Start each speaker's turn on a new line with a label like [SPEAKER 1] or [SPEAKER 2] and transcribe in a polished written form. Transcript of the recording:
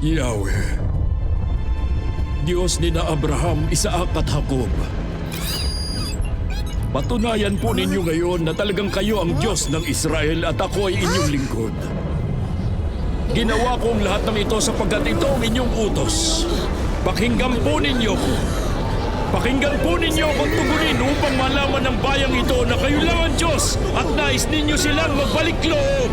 [SPEAKER 1] Yahweh, Diyos ni na Abraham, Isaac at Jacob. Patunayan po ninyo ngayon na talagang kayo ang Diyos ng Israel at ako ay inyong lingkod. Ginawa kong lahat ng ito sapagkat ito ang inyong utos. Pakinggan po ninyo ko. Pakinggan po ninyo akong tugunin upang malaman ng bayang ito na kayo lang ang Diyos at nais ninyo silang magbalik loob.